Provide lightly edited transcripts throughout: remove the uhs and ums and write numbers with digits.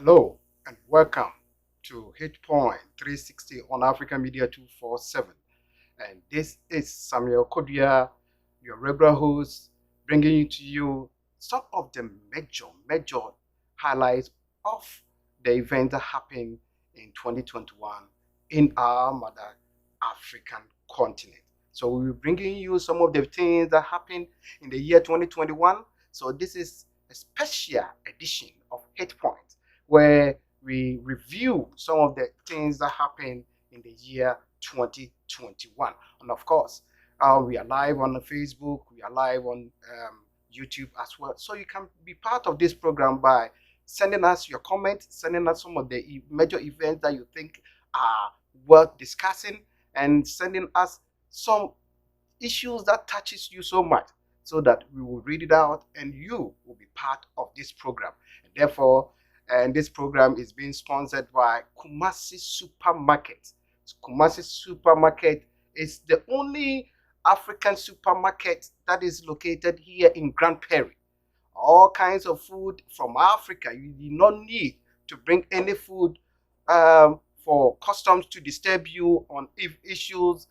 Hello and welcome to Hit Point 360 on Afrikamedia 247. And this is Samuel Kodia, your regular host, bringing to you some of the major highlights of the event that happened in 2021 in our mother African continent. So we're bringing you some of the things that happened in the year 2021. So this is a special edition of Hit Point where we review some of the things that happened in the year 2021. And of course, we are live on the Facebook, we are live on YouTube as well. So you can be part of this program by sending us your comments, sending us some of the major events that you think are worth discussing, and sending us some issues that touches you so much, so that we will read it out and you will be part of this program. And therefore, this program is being sponsored by Kumasi Supermarket. Kumasi Supermarket is the only African supermarket that is located here in Grand Prairie. All kinds of food from Africa. You do not need to bring any food for customs to disturb you on issues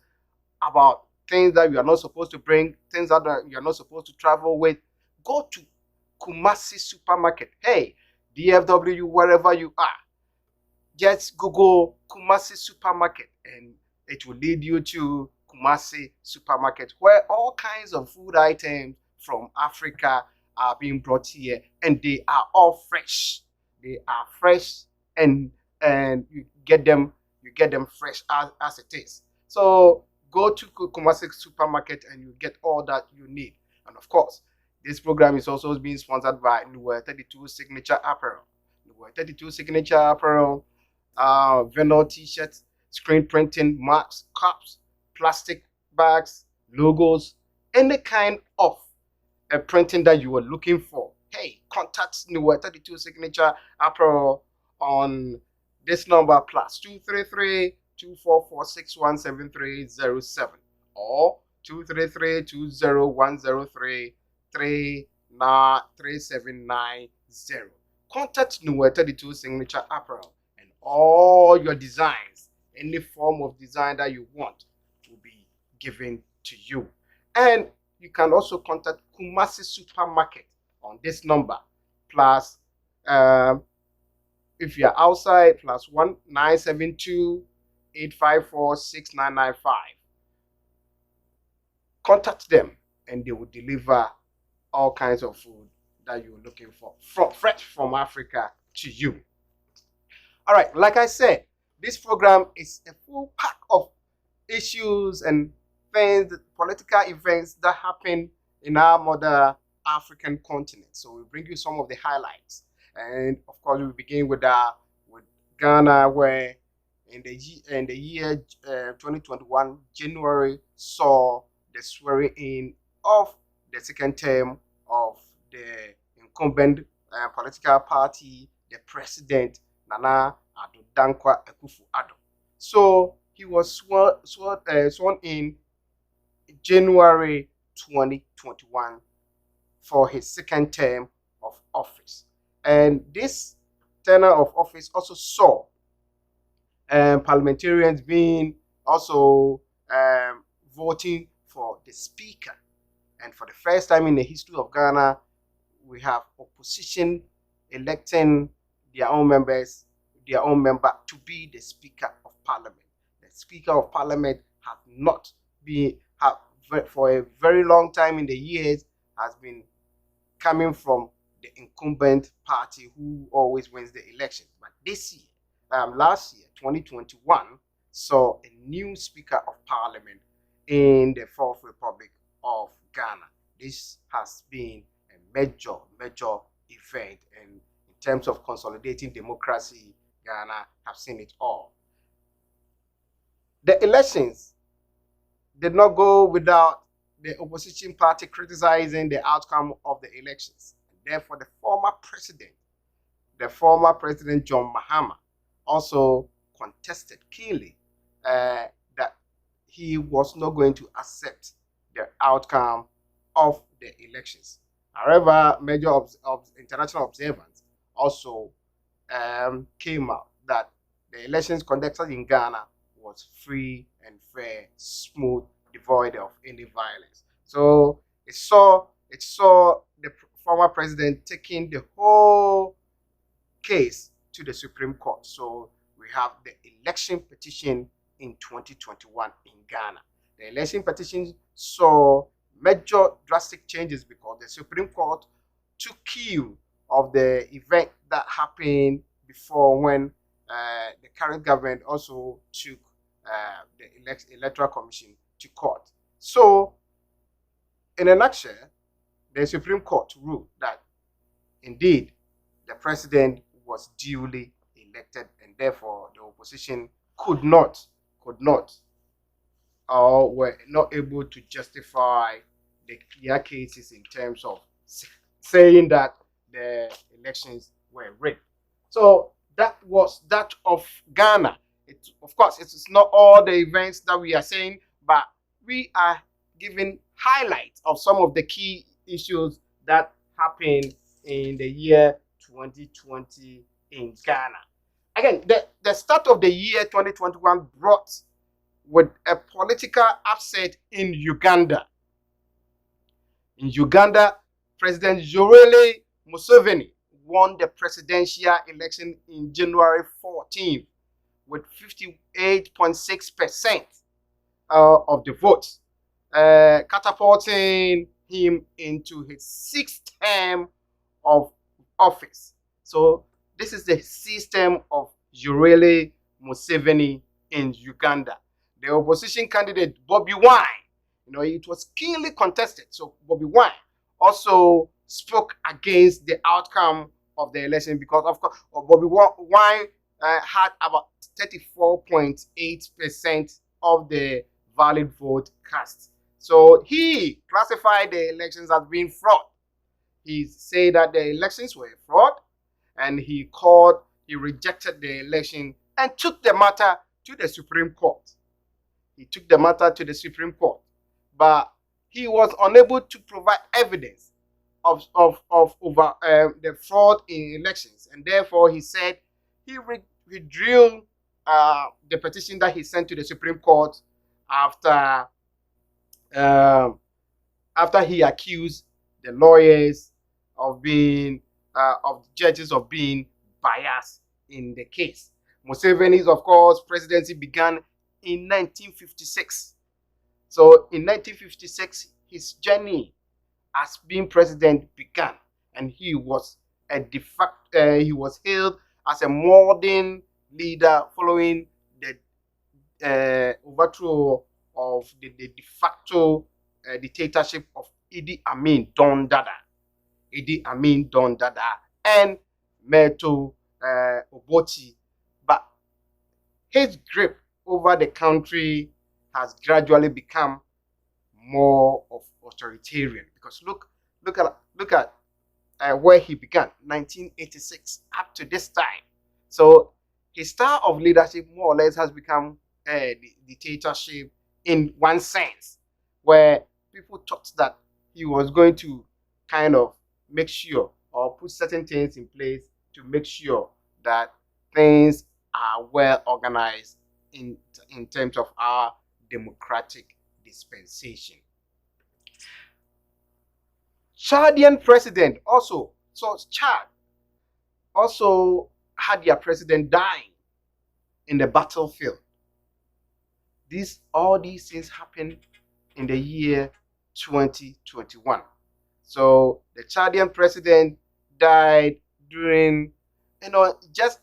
about things that you are not supposed to bring, things that you are not supposed to travel with. Go to Kumasi Supermarket. Hey, DFW, wherever you are, just Google Kumasi Supermarket and it will lead you to Kumasi Supermarket, where all kinds of food items from Africa are being brought here, and they are all fresh. They are fresh, and you get them fresh as it is. So go to Kumasi Supermarket and you get all that you need. And of course, this program is also being sponsored by NUDER 32 Signature Apparel. NUDER 32 Signature Apparel, vinyl t-shirts, screen printing, marks, cups, plastic bags, logos, any kind of printing that you are looking for. Hey, contact NUDER 32 Signature Apparel on this number +233 244617307 or 233-20103 3790. Contact NUDER 32 Signature Apparel and all your designs, any form of design that you want, will be given to you. And you can also contact Kumasi Supermarket on this number plus if you're outside +1 854 6995. Contact them and they will deliver all kinds of food that you're looking for, fresh from Africa to you. All right, like I said, this program is a full pack of issues and things, political events that happen in our mother African continent. So we bring you some of the highlights, and of course we begin with Ghana, where in the year 2021 January saw the swearing in of the second term of the incumbent political party, the president Nana Addo Dankwa Akufo-Addo. So he was sworn in January 2021 for his second term of office, and this tenure of office also saw parliamentarians being also voting for the speaker. And for the first time in the history of Ghana, we have opposition electing their own member to be the Speaker of Parliament. The Speaker of Parliament has not been, for a very long time in the years, has been coming from the incumbent party who always wins the election. But this year, last year, 2021, saw a new Speaker of Parliament in the Fourth Republic of Ghana. This has been a major event, and in terms of consolidating democracy, Ghana have seen it all. The elections did not go without the opposition party criticizing the outcome of the elections. Therefore, the former president John Mahama also contested keenly that he was not going to accept the outcome of the elections. However, major international observers also came out that the elections conducted in Ghana was free and fair, smooth, devoid of any violence. So it saw the former president taking the whole case to the Supreme Court. So we have the election petition in 2021 in Ghana. The election petition saw major drastic changes because the Supreme Court took cue of the event that happened before, when the current government also took the Electoral Commission to court. So, in a nutshell, the Supreme Court ruled that indeed the president was duly elected, and therefore the opposition could not, or were not able to justify the clear cases in terms of saying that the elections were rigged. So that was that of Ghana. Of course, it is not all the events that we are saying, but we are giving highlights of some of the key issues that happened in the year 2020 in Ghana. Again, the start of the year 2021 brought with a political upset in Uganda. In Uganda, President Yoweri Museveni won the presidential election in January 14th with 58.6% of the votes, catapulting him into his sixth term of office. So this is the system of Yoweri Museveni in Uganda. The opposition candidate Bobby Wine, it was keenly contested. So Bobby Wine also spoke against the outcome of the election because, of course, Bobby Wine had about 34.8% of the valid vote cast. So he classified the elections as being fraud. He said that the elections were fraud, and he rejected the election and took the matter to the Supreme Court. But he was unable to provide evidence of the fraud in elections, and therefore he said he withdrew the petition that he sent to the Supreme Court after he accused the lawyers of being of judges of being biased in the case. Museveni's, of course, presidency began in 1956. So in 1956, his journey as being president began, and he was he was hailed as a modern leader following the overthrow of the de facto dictatorship of Idi Amin Don Dada and Meto Obote. But his grip over the country has gradually become more of authoritarian, because look at where he began, 1986 up to this time. So his style of leadership more or less has become a dictatorship in one sense, where people thought that he was going to kind of make sure or put certain things in place to make sure that things are well organized in terms of our democratic dispensation. Chadian president also, so Chad also had their president dying in the battlefield. All these things happened in the year 2021. So the Chadian president died during, just a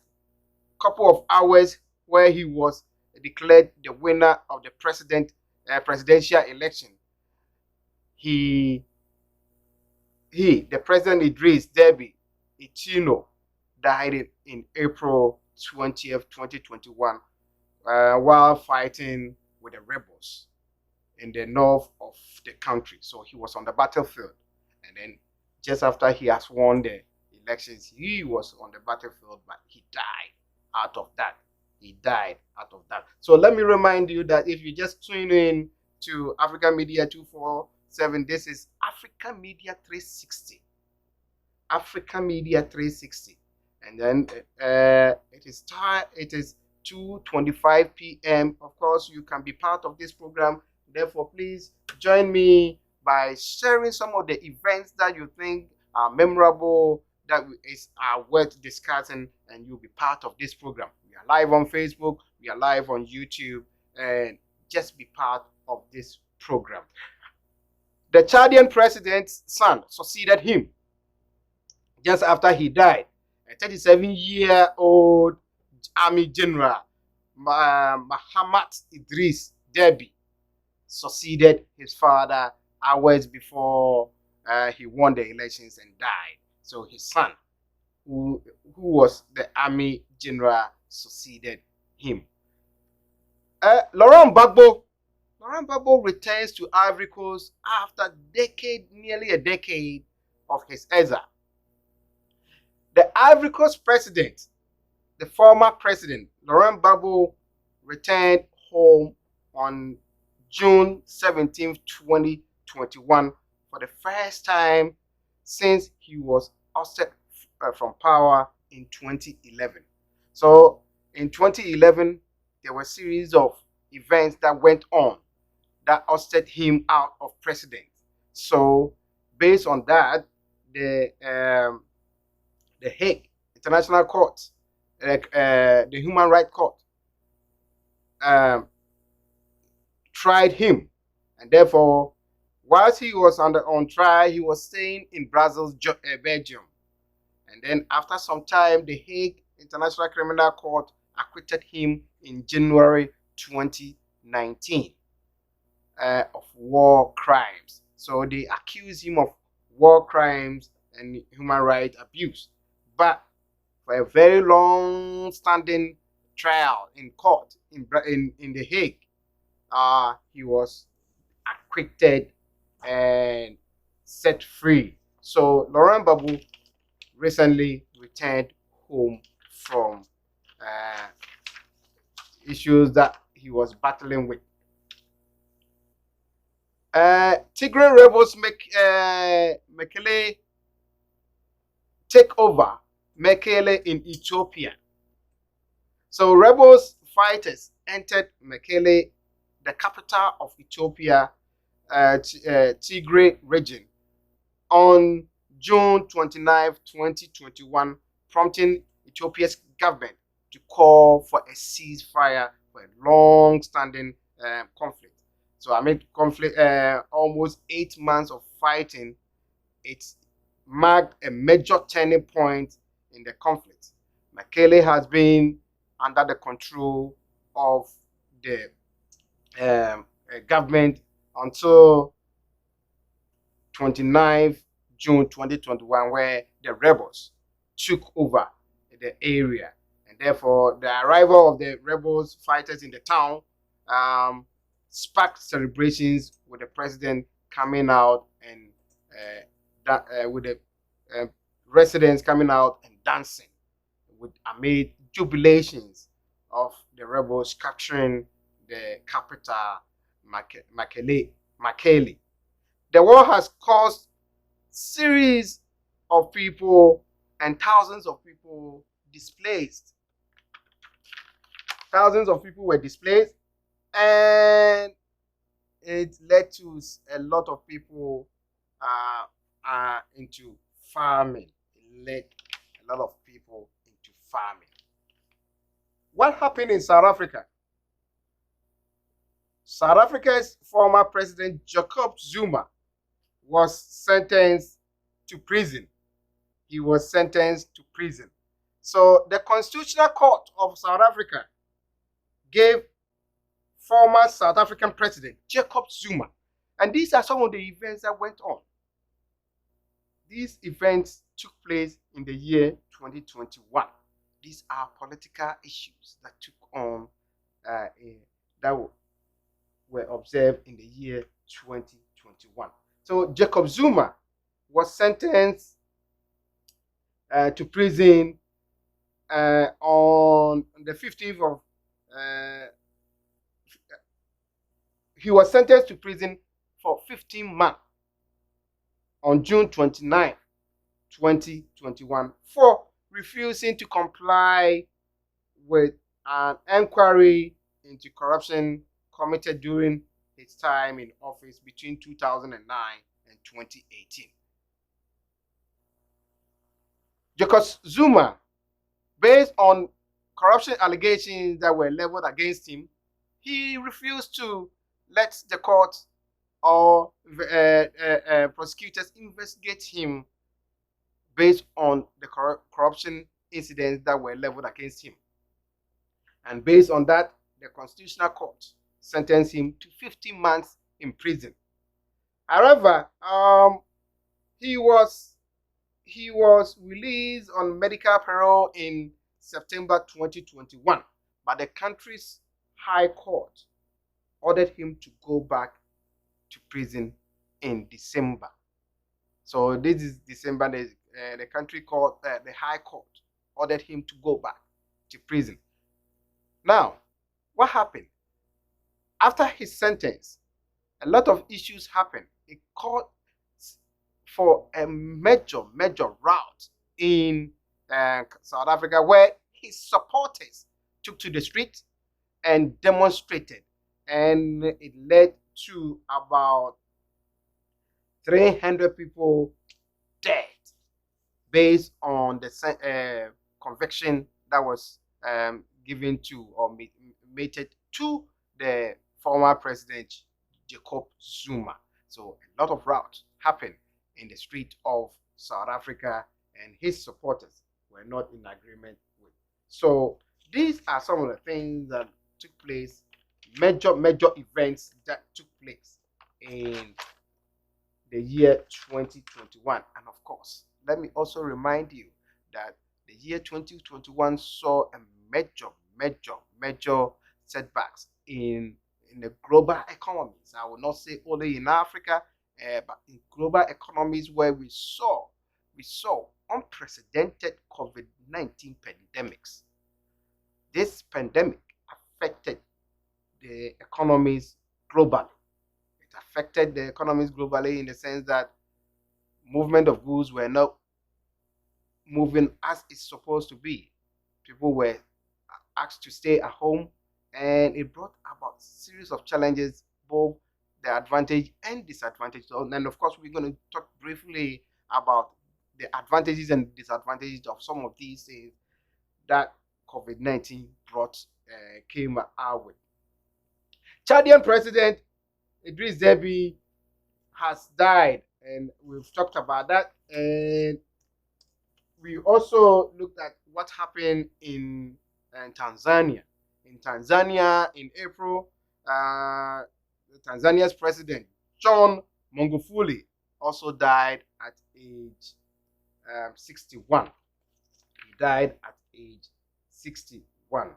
couple of hours where he was declared the winner of the presidential election. The president Idris Deby Itno died in April 20th, 2021, while fighting with the rebels in the north of the country. So he was on the battlefield, and then just after he has won the elections, he was on the battlefield, but he died out of that. So let me remind you that if you just tune in to African Media 247, this is African Media 360. African Media 360. And then it is 2:25 p.m. Of course, you can be part of this program. Therefore, please join me by sharing some of the events that you think are memorable, that are worth discussing, and you'll be part of this program. We are live on Facebook, we are live on YouTube, and just be part of this program. The Chadian president's son succeeded him just after he died. A 37-year-old army general, Mahamat Idris Deby, succeeded his father hours before he won the elections and died. So his son, who was the army general, succeeded him. Laurent Gbagbo returns to Ivory Coast after nearly a decade of his exile. The Ivory Coast president, the former president, Laurent Gbagbo, returned home on June 17, 2021 for the first time since he was ousted from power in 2011. So in 2011, there were a series of events that went on that ousted him out of presidency. So based on that, the Hague International Court, the Human Rights Court, tried him, and therefore, whilst he was on trial, he was staying in Brussels, Belgium. And then after some time, the Hague International Criminal Court acquitted him in January 2019 of war crimes. So they accused him of war crimes and human rights abuse. But for a very long-standing trial in court in the Hague, he was acquitted and set free. So Laurent Gbagbo recently returned home from issues that he was battling with. Tigray rebels Mekele take over Mekele in Ethiopia. So rebels fighters entered Mekele, the capital of Ethiopia, Tigray region, on June 29, 2021, prompting Ethiopia's government to call for a ceasefire for a long-standing conflict. So amid conflict, almost 8 months of fighting, it marked a major turning point in the conflict. Mekele has been under the control of the government until 29th June 2021, where the rebels took over the area. And therefore, the arrival of the rebels fighters in the town sparked celebrations with the president coming out and with the residents coming out and dancing amid jubilations of the rebels capturing the capital, Mekele. The war has caused series of people and thousands of people displaced. Thousands of people were displaced, and it led to a lot of people into farming. It led a lot of people into farming. What happened in South Africa? South Africa's former president Jacob Zuma was sentenced to prison. He was sentenced to prison. So the Constitutional Court of South Africa gave former South African president Jacob Zuma, and these are some of the events that went on. These events took place in the year 2021. These are political issues that took on that were observed in the year 2021. So Jacob Zuma was sentenced to prison on the 15th of he was sentenced to prison for 15 months on June 29, 2021 for refusing to comply with an inquiry into corruption committed during his time in office between 2009 and 2018. Jacob Zuma, based on corruption allegations that were leveled against him, he refused to let the court or prosecutors investigate him based on the corruption incidents that were leveled against him. And based on that, the Constitutional Court sentenced him to 15 months in prison. However, he was released on medical parole in September 2021, but the country's High Court ordered him to go back to prison in December. So this is December. The country court, the High Court, ordered him to go back to prison. Now, what happened? After his sentence, a lot of issues happened. It called for a major rout in South Africa, where his supporters took to the street and demonstrated, and it led to about 300 people dead based on the conviction that was given to or mated to the former president Jacob Zuma. So a lot of rout happened in the street of South Africa, and his supporters were not in agreement with. So these are some of the things that took place, major events that took place in the year 2021. And of course, let me also remind you that the year 2021 saw a major setbacks in the global economies. I will not say only in Africa, but in global economies, where we saw unprecedented COVID-19 pandemics. This pandemic affected the economies globally. It affected the economies globally in the sense that movement of goods were not moving as it's supposed to be. People were asked to stay at home, and it brought about a series of challenges, both the advantage and disadvantage. And of course, we're going to talk briefly about the advantages and disadvantages of some of these things that COVID-19 came out with. Chadian President Idris Deby has died, and we've talked about that. And we also looked at what happened in Tanzania. In Tanzania, in April, Tanzania's president, John Magufuli, also died at age 61. He died at age 61.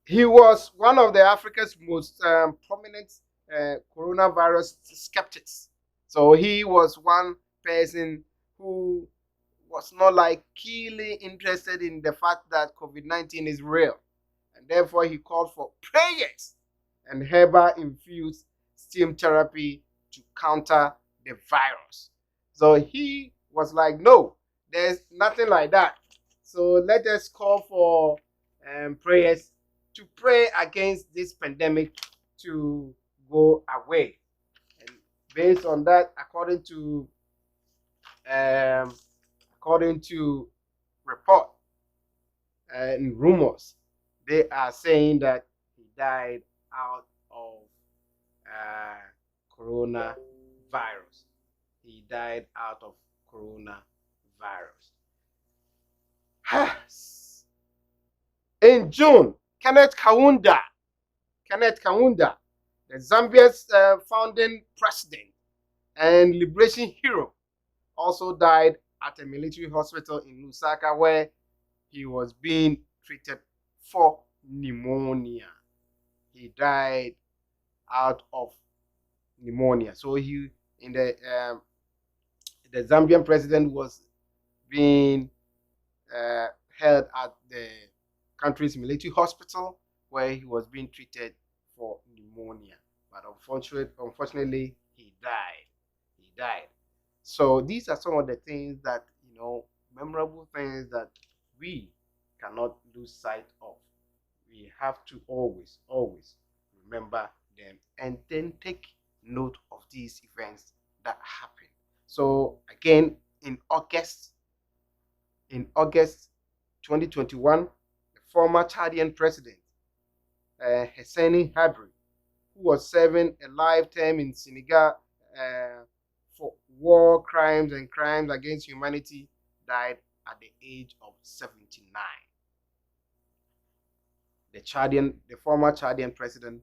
He was one of the Africa's most prominent coronavirus skeptics. So he was one person who was not like keenly interested in the fact that COVID-19 is real. And therefore he called for prayers and herbal-infused steam therapy to counter the virus. So he was like, no, there's nothing like that. So let us call for prayers to pray against this pandemic to go away. And based on that, according to report and rumors, they are saying that he died out of coronavirus. He died out of coronavirus. In June, Kenneth Kaunda, the Zambia's founding president and liberation hero, also died at a military hospital in Lusaka, where he was being treated for pneumonia. He died out of pneumonia. So the Zambian president was being held at the country's military hospital, where he was being treated for pneumonia. But unfortunately, he died. So these are some of the things that memorable things that we cannot lose sight of. We have to always remember them and then take note of these events that happen. So again, in August 2021, the former Chadian president Hissène Habré, who was serving a life term in Senegal for war crimes and crimes against humanity, died at the age of 79. The former Chadian president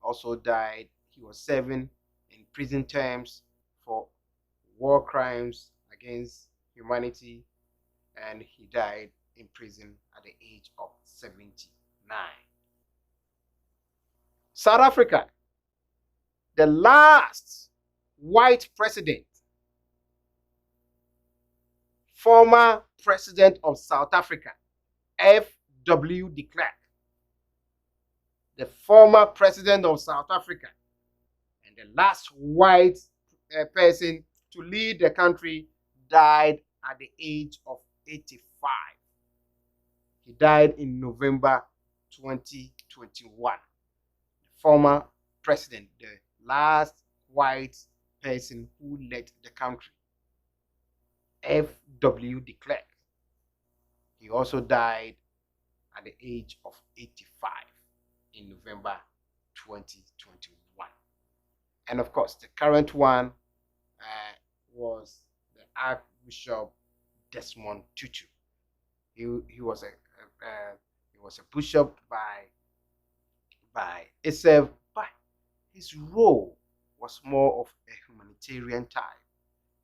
also died. He was serving in prison terms for war crimes against humanity, and he died in prison at the age of 79. South Africa, the last white president, former president of South Africa, F.W. de Klerk, the former president of South Africa, and the last white person to lead the country, died at the age of 85. He died in November 2021. The former president, the last white person who led the country, F.W. de Klerk. He also died at the age of 85 in November 2021. And of course, the current one was the Archbishop Desmond Tutu. He was a bishop by itself, but his role was more of a humanitarian type.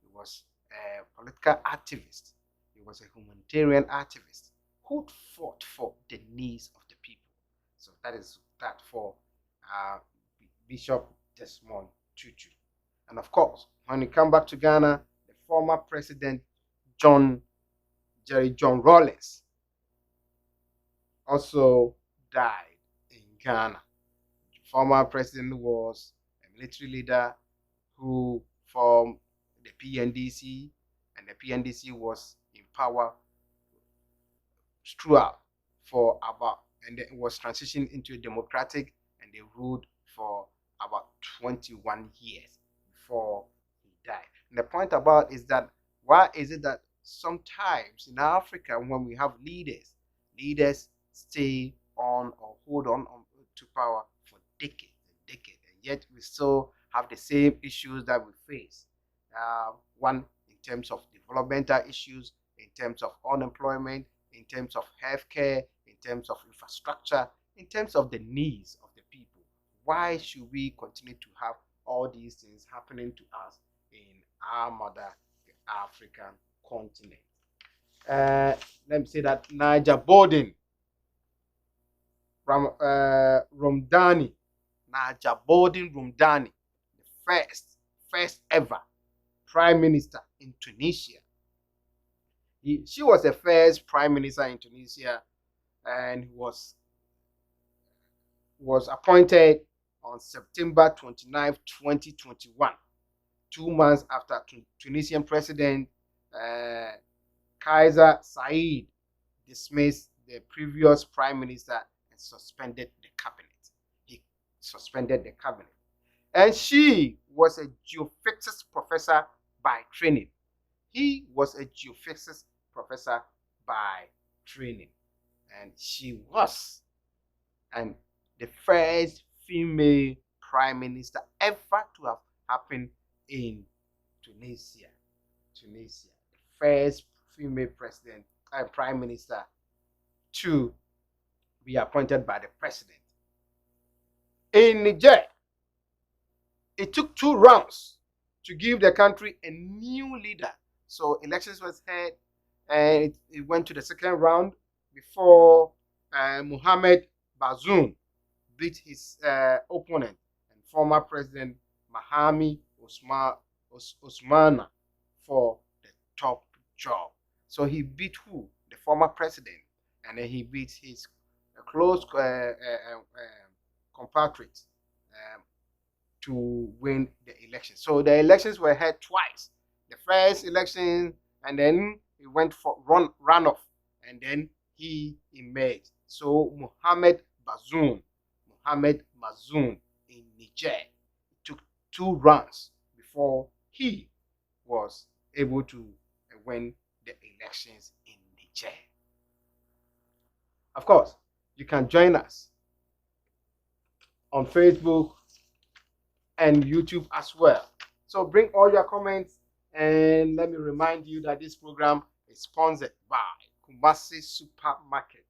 He was a political activist. He was a humanitarian activist who fought for the needs of the people. So that is that for Bishop Desmond Tutu. And of course, when we come back to Ghana, the former president Jerry John Rawlings also died in Ghana. The former president was a military leader who formed the PNDC, and the PNDC was in power throughout for about, and it was transitioned into a democratic, and they ruled for about 21 years before he died. And the point about is that why is it that sometimes in Africa, when we have leaders stay on or hold on to power for decades and decades, and yet we still have the same issues that we face. One, in terms of developmental issues, in terms of unemployment, in terms of healthcare, in terms of infrastructure, in terms of the needs of the people. Why should we continue to have all these things happening to us in our mother African continent? Let me say that Niger Borden Rumdani, Niger Borden Rumdani, the first ever prime minister in Tunisia. She was the first prime minister in Tunisia, and was appointed on September 29, 2021, 2 months after Tunisian President Kaiser Saied dismissed the previous prime minister and suspended the cabinet. He suspended the cabinet. And she was a geophysics professor by training. He was a geophysics professor by training. And she was the first female prime minister ever to have happened in Tunisia. The first female prime minister to be appointed by the president. In Niger, it took 2 rounds to give the country a new leader. So elections was held, and it went to the second round before Mohamed Bazoum beat his opponent and former president Mahami Ousmane for the top job. So he beat who? The former president, and then he beat his close compatriot to win the election. So the elections were held twice. The first election, and then ran off, and then he emerged. So Mohamed Bazoum in Niger, it took 2 runs before he was able to win the elections in Niger. Of course, you can join us on Facebook and YouTube as well. So bring all your comments, and let me remind you that this program is sponsored by Kumasi Supermarket.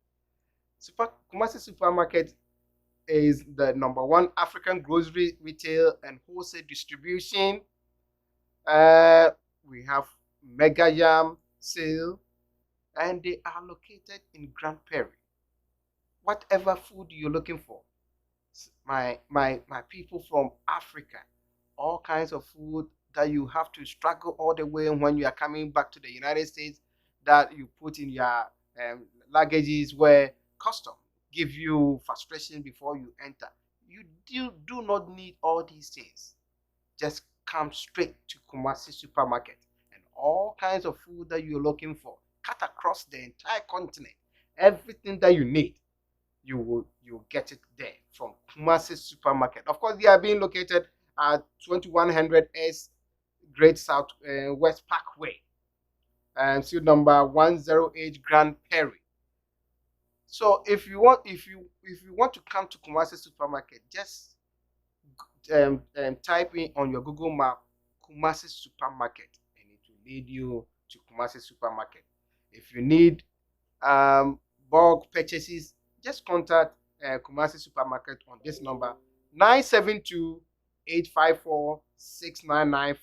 Kumasi Supermarket is the #1 African grocery retail and wholesale distribution. We have Mega Yam sale, and they are located in Grand Prairie. Whatever food you're looking for, my people from Africa, all kinds of food that you have to struggle all the way when you are coming back to the United States, that you put in your luggages where custom give you frustration before you enter. You do not need all these things. Just come straight to Kumasi Supermarket, and all kinds of food that you're looking for, cut across the entire continent. Everything that you need, you'll get it there from Kumasi Supermarket. Of course, they are being located at 2100 S Great South West Parkway, and suite number 108 Grand Prairie. So if you want to come to Kumasi Supermarket, just type in on your Google map Kumasi Supermarket, and it will lead you to Kumasi Supermarket. If you need bulk purchases, just contact Kumasi Supermarket on this number 972-854-6995.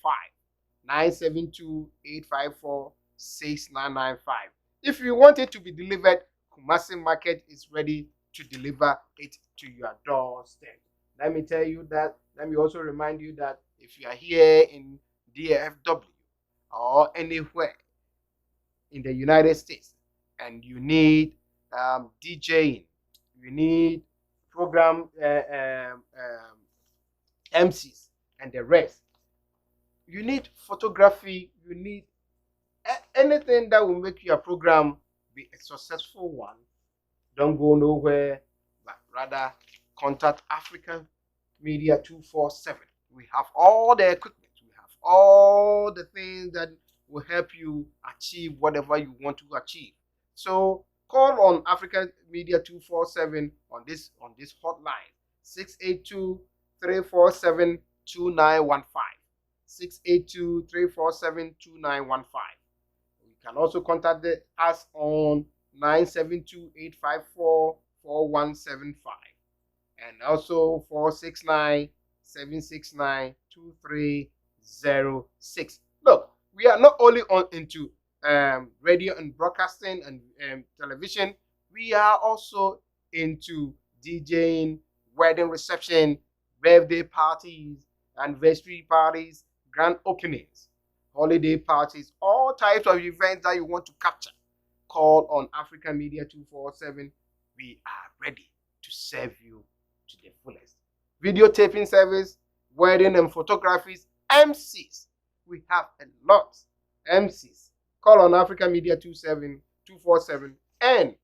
972-854-6995. If you want it to be delivered, Kumasi Market is ready to deliver it to your doorstep. Let me also remind you that if you are here in DFW or anywhere in the United States and you need DJing, you need program MCs and the rest, you need photography, you need anything that will make your program be a successful one, don't go nowhere, but rather contact African Media 247. We have all the equipment, we have all the things that will help you achieve whatever you want to achieve. So call on African Media 247 on this hotline 682-347-2915. 682-347-2915. You can also contact us on 972-854-4175 and also 469-769-2306. Look, we are not only into radio and broadcasting and television, we are also into DJing, wedding reception, birthday parties, anniversary parties, grand openings, holiday parties, all types of events that you want to capture. Call on African Media 247. We are ready to serve you to the fullest. Videotaping service, wedding and photographies, MCs. We have a lot. MCs. Call on African Media 247 and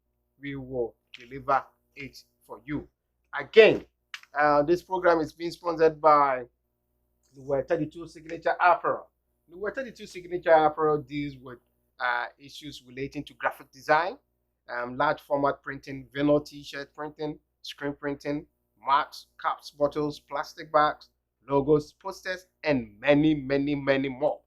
we will deliver it for you. Again, this program is being sponsored by the 32 Signature Apparel. The 32 Signature Apparel deals with issues relating to graphic design, large format printing, vinyl t-shirt printing, screen printing, marks, caps, bottles, plastic bags, logos, posters, and many, many, many more.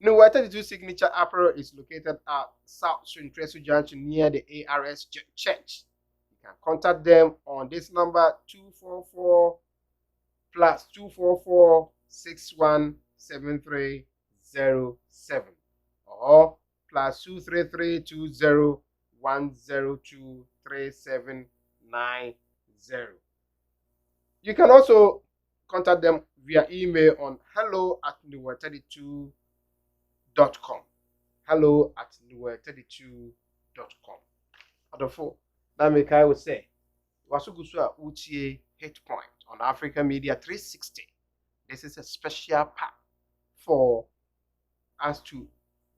The 32 Signature Apparel is located at South Shintresu Junction near the ARS Church. You can contact them on this number 244 plus 244 617307 or plus 233 20 102 3790. You can also contact them via email on hello@newer32.com. hello@newer32.com. Adofo, that make I would say, Wasugusua Utie Hit Point on African Media 360. This is a special part for us to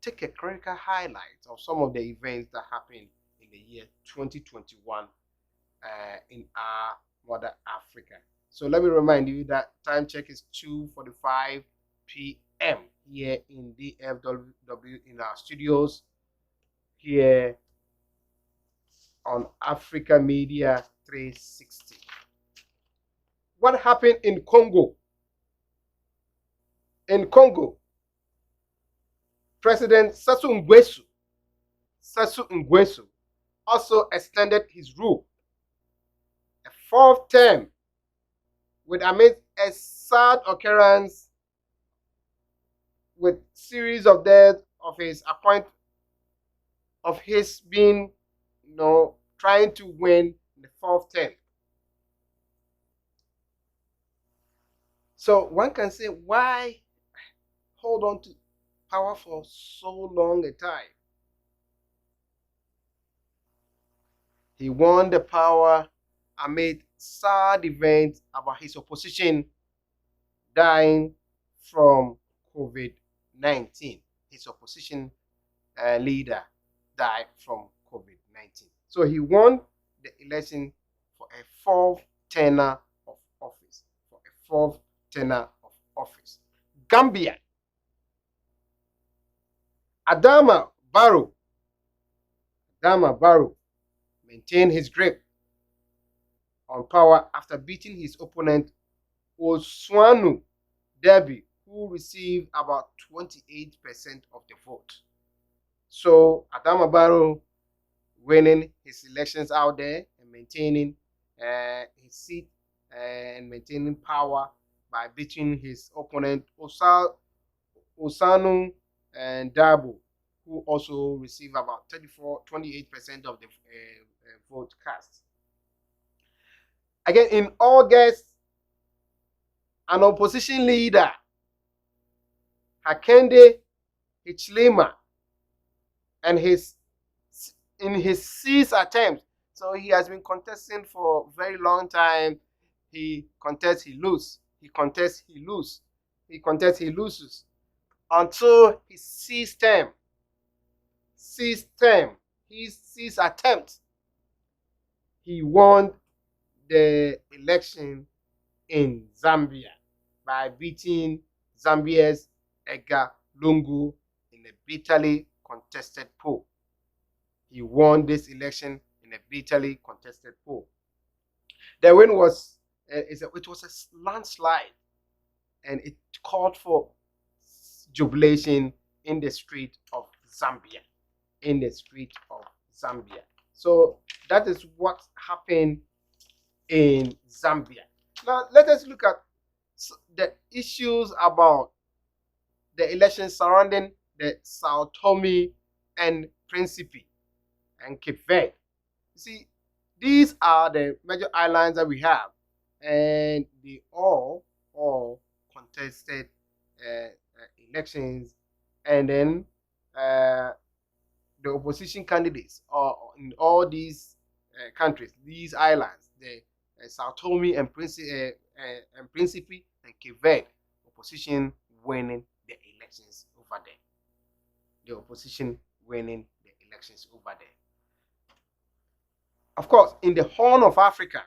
take a critical highlight of some of the events that happened in the year 2021 in our mother Africa. So let me remind you that time check is 2:45 p.m. here in DFW in our studios here on Africa Media 360. What happened in Congo? In Congo, President Sassou Nguesso also extended his rule a fourth term, with amidst a sad occurrence with series of deaths of his being, trying to win the fourth term. So one can say, why hold on to power for so long a time? He won the power amid sad events about his opposition dying from COVID-19. His opposition leader died from COVID-19. So he won the election for a fourth tenure of office. Gambia. Adama Barrow maintained his grip on power after beating his opponent Ousmane Deby, who received about 28% of the vote. So Adama Barrow winning his elections out there and maintaining his seat and maintaining power by beating his opponent Ousmane Deby, who also received about 28% of the vote cast. Again, in August, an opposition leader, Hakainde Hichilema, and in his sixth attempt, so he has been contesting for a very long time. He contests, he loses. He contests, he loses. He contests, he loses. Until his sixth attempt, he won the election in Zambia by beating Zambia's Edgar Lungu in a bitterly contested poll. He won this election in a bitterly contested poll. The win was it was a landslide, and it called for jubilation in the street of Zambia. So that is what happened in Zambia. Now let us look at the issues about the elections surrounding the Sao Tome and Principe and Cape Verde. You see, these are the major islands that we have, and they all contested elections, and then the opposition candidates in all these countries, these islands, the Sao Tome and Principe and Cape Verde, opposition winning the elections over there. Of course, in the Horn of Africa,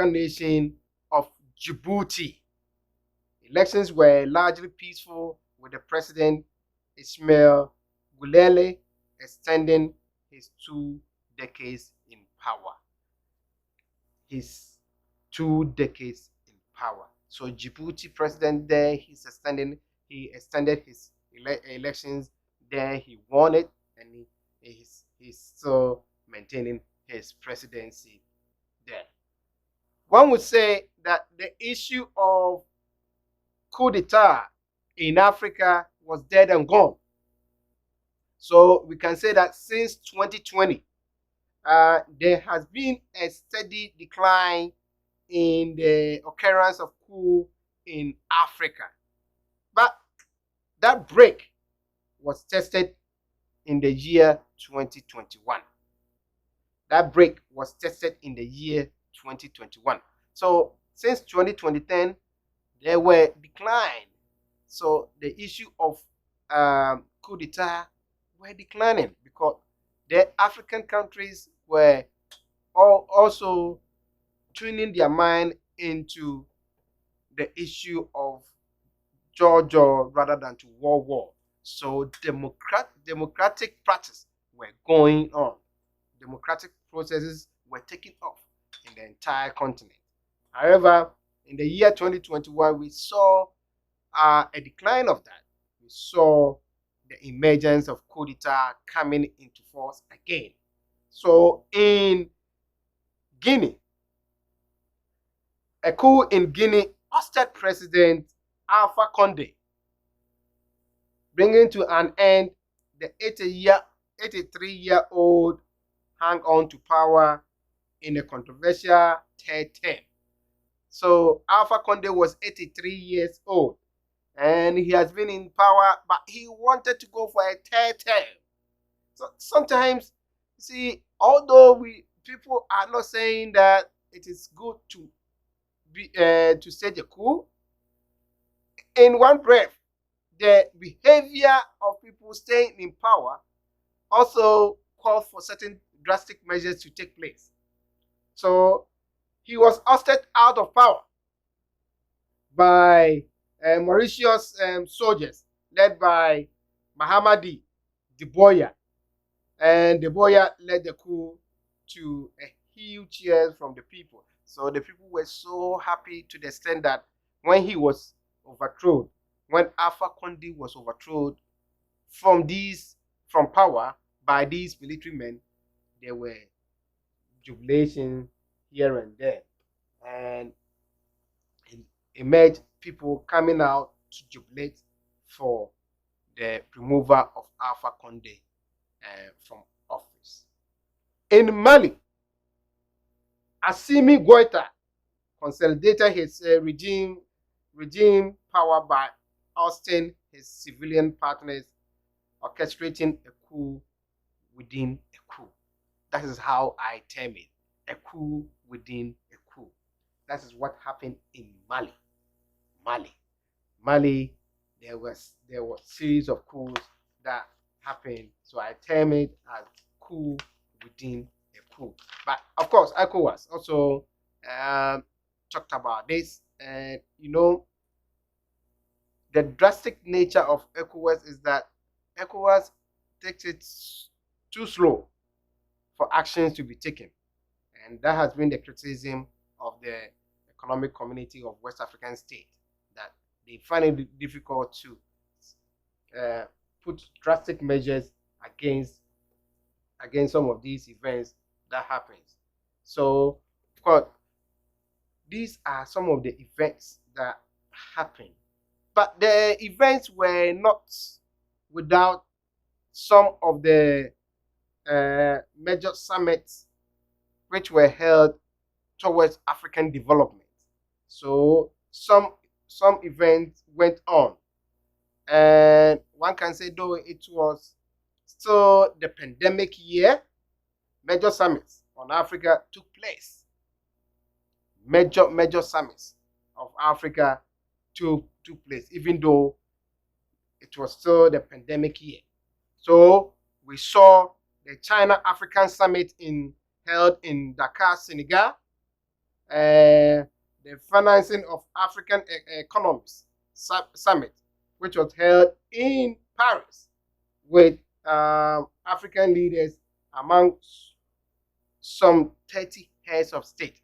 nation of Djibouti, elections were largely peaceful, with the president Ismail Gulele extending his 2 decades in power. So Djibouti president there, he extended his elections there. He won it, and he's still maintaining his presidency there. One would say that the issue of coup d'etat in Africa was dead and gone. So we can say that since 2020, there has been a steady decline in the occurrence of coup in Africa. But that break was tested in the year 2021. So since 2010, there were decline. So the issue of coup d'etat were declining because the African countries were also tuning their mind into the issue of Georgia rather than to war. So democratic practice were going on. Democratic processes were taking off in the entire continent. However, in the year 2021, we saw a decline of that. We saw the emergence of coup d'etat coming into force again. So in Guinea, a coup in Guinea ousted President Alpha Conde, bringing to an end the 83-year-old hang on to power in a controversial third term. So Alpha Conde was 83 years old and he has been in power, but he wanted to go for a third term. So sometimes, see, although people are not saying that it is good to stage a coup, in one breath, the behavior of people staying in power also calls for certain drastic measures to take place. So he was ousted out of power by Mauritius soldiers led by Mahamadi Deboya, and Deboya led the coup to a huge cheers from the people. So the people were so happy to the extent that when he was overthrown, when Alpha Conde was overthrown from power by these military men, there were jubilation here and there, and it emerged people coming out to jubilate for the removal of Alpha Conde from office. In Mali, Assimi Goïta consolidated his regime power by ousting his civilian partners, orchestrating a coup within a coup. That is how I term it, a coup within a coup. That is what happened in Mali. There was series of coups that happened, so I term it as coup within a coup. But of course, ECOWAS also talked about this, and the drastic nature of ECOWAS is that ECOWAS takes it too slow for actions to be taken, and that has been the criticism of the economic community of West African states, that they find it difficult to put drastic measures against some of these events that happens. So, of course, these are some of the events that happened, but the events were not without some of the major summits which were held towards African development. So some events went on, and one can say, though it was still the pandemic year, major summits on Africa took place. Major summits of Africa took place, even though it was still the pandemic year. So we saw the China African Summit held in Dakar, Senegal, the Financing of African Economies Summit, which was held in Paris with African leaders among some 30 heads of state.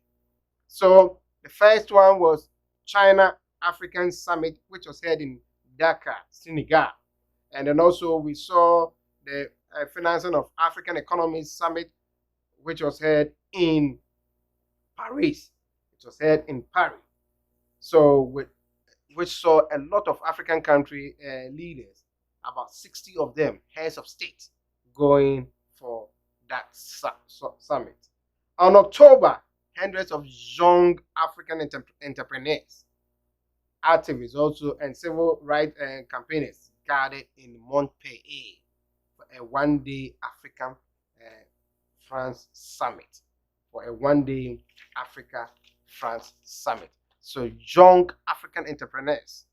So the first one was China African Summit, which was held in Dakar, Senegal. And then also we saw the Financing of African Economies Summit, which was held in Paris. It was held in Paris. So which saw a lot of African country leaders, about 60 of them, heads of state, going for that summit. On October, hundreds of young African entrepreneurs, activists also, and civil rights campaigners gathered in Montpellier for a one-day Africa-France summit. So young African entrepreneurs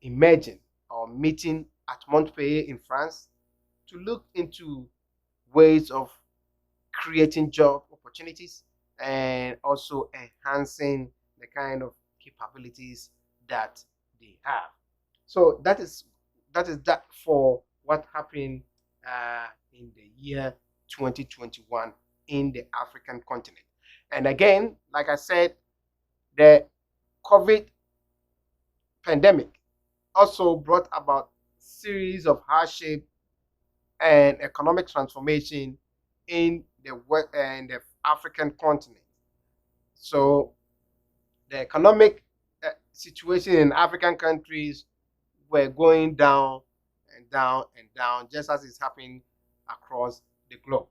emerging or meeting at Montpellier in France to look into ways of creating job opportunities and also enhancing the kind of capabilities that they have. So that is that for what happened in the year 2021 in the African continent. And again, like I said, the COVID pandemic also brought about series of hardship and economic transformation in the African continent. So the economic situation in African countries were going down and down and down, just as it's happening across the globe.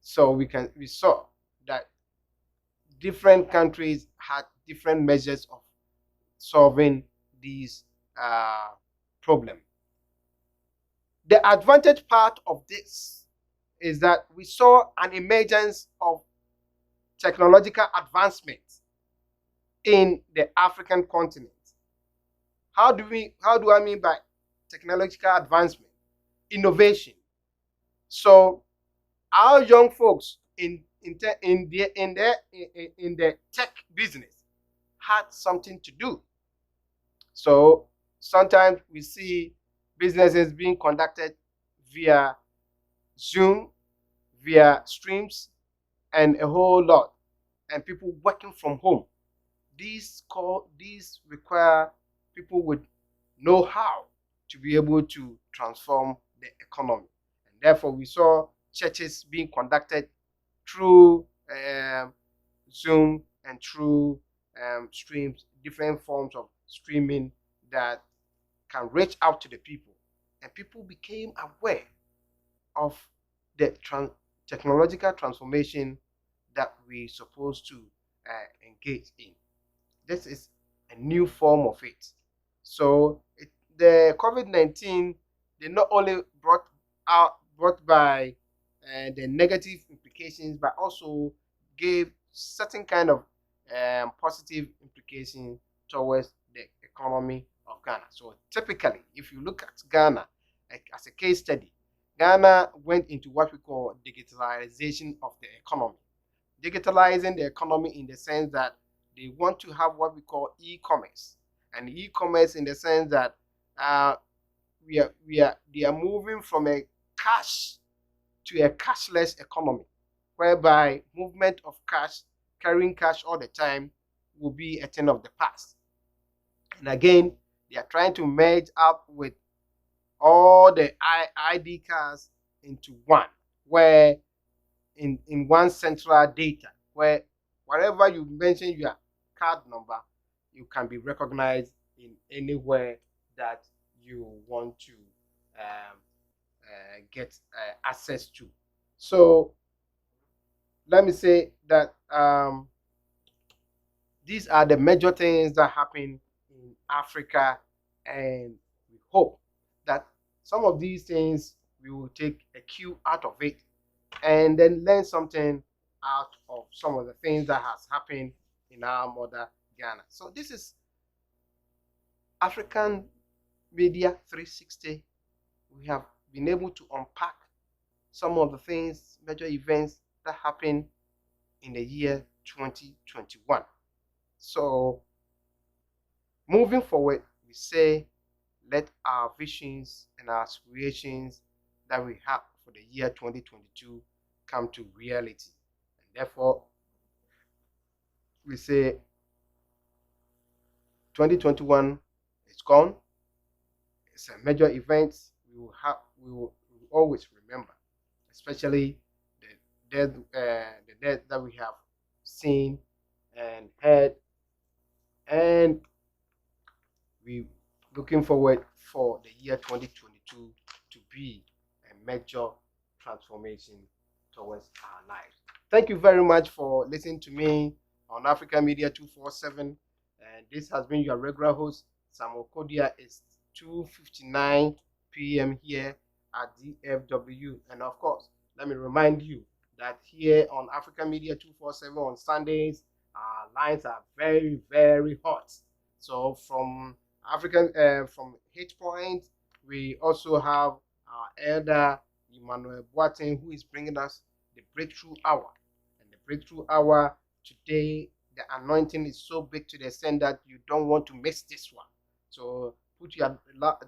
So we saw that different countries had different measures of solving these problems. The advantage part of this is that we saw an emergence of technological advancement in the African continent. How do I mean by technological advancement? Innovation. So our young folks in the tech business had something to do. So sometimes we see businesses being conducted via Zoom, via streams, and a whole lot, and people working from home. These require people with know-how to be able to transform the economy. And therefore, we saw churches being conducted through Zoom and through streams, different forms of streaming that can reach out to the people. And people became aware of the technological transformation that we're supposed to engage in. This is a new form of it. So the COVID-19, they not only brought by the negative implications, but also gave certain kind of positive implications towards the economy of Ghana. So typically, if you look at Ghana as a case study, Ghana went into what we call digitalization of the economy. Digitalizing the economy in the sense that they want to have what we call e-commerce, and e-commerce in the sense that they are moving from a cash to a cashless economy, whereby movement of cash, carrying cash all the time, will be a thing of the past. And again, they are trying to merge up with all the ID cards into one, where in one central data, where wherever you mention your card number, you can be recognized in anywhere that you want to get access to. So let me say that these are the major things that happen in Africa, and we hope that some of these things we will take a cue out of it and then learn something out of some of the things that has happened in our mother Ghana. So this is African Media 360. We have been able to unpack some of the things, major events that happened in the year 2021. So moving forward, we say let our visions and our aspirations that we have for the year 2022 come to reality. And therefore, we say 2021 is gone. It's a major event we will always remember, especially the death that we have seen and heard, and we looking forward for the year 2022 to be a major transformation towards our lives. Thank you very much for listening to me on Africa Media 247, and this has been your regular host, Samuel Kodia. It's 2:59 p.m. here at DFW, and of course, let me remind you that here on Africa Media 247 on Sundays, our lines are very, very hot. So from From Hit Point, we also have our elder Emmanuel Boateng, who is bringing us the Breakthrough Hour. And the Breakthrough Hour today, the anointing is so big to the extent that you don't want to miss this one. So put your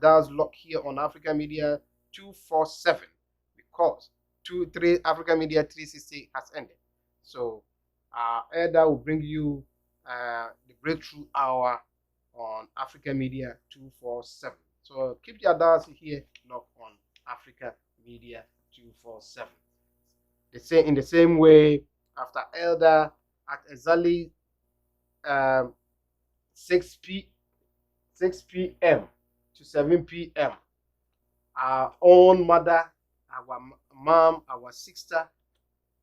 dials lock here on African Media 247, because 3 African Media 360 has ended. So our elder will bring you the Breakthrough Hour on African Media 247. So keep your dials here locked on Africa Media 247. In the same way, after elder at exactly 6 p.m. to 7 p.m. our own mother, our mom, our sister,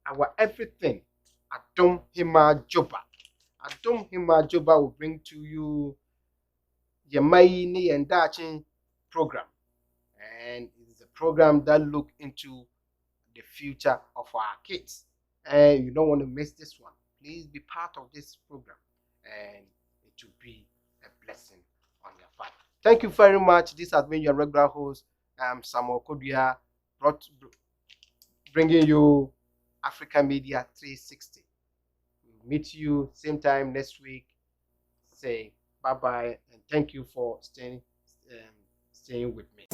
our everything, Adom Hima Joba. Adom Hima Joba will bring to you Yamai Ni and Dachin program. And it is a program that look into the future of our kids. And you don't want to miss this one. Please be part of this program, and it will be a blessing on your part. Thank you very much. This has been your regular host, Samuel Kodia, bringing you African Media 360. We'll meet you same time next week. Say bye-bye, and thank you for staying with me.